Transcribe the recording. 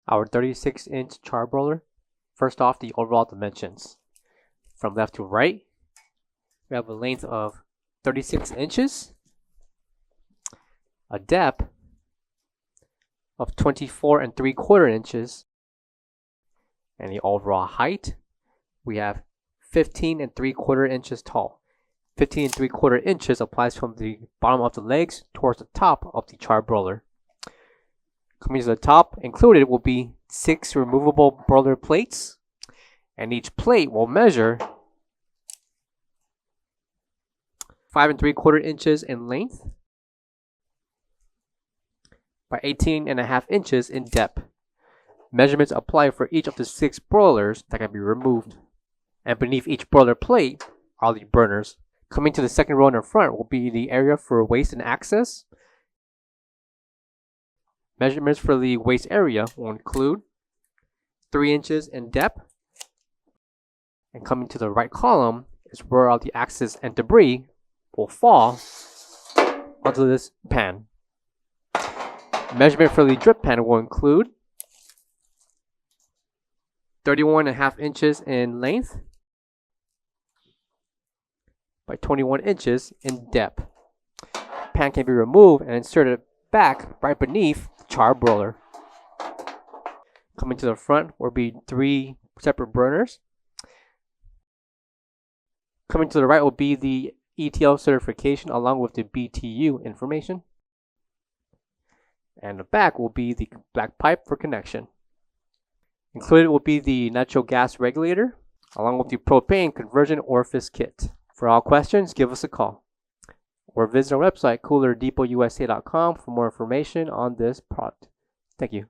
our 36-inch charbroiler. First off, the overall dimensions. From left to right, we have a length of 36 inches, a depth of 24 3/4 inches, and the overall height, we have 15 3/4 inches tall. 15 3/4 inches applies from the bottom of the legs towards the top of the charbroiler. Coming to the top, included will be 6 removable broiler plates, and each plate will measure 5 3/4 inches in length by 18.5 inches in depth. Measurements apply for each of the 6 broilers that can be removed. And beneath each broiler plate are the burners. Coming to the second row in the front will be the area for waste and access. Measurements for the waste area will include 3 inches in depth. And coming to the right column is where all the access and debris will fall onto this pan. Measurement for the drip pan will include 31.5 inches in length by 21 inches in depth. Pan can be removed and inserted back right beneath the charbroiler. Coming to the front will be 3 separate burners. Coming to the right will be the ETL certification along with the BTU information. And the back will be the black pipe for connection. Included will be the natural gas regulator along with the propane conversion orifice kit. For all questions, give us a call or visit our website coolerdepotUSA.com for more information on this product. Thank you.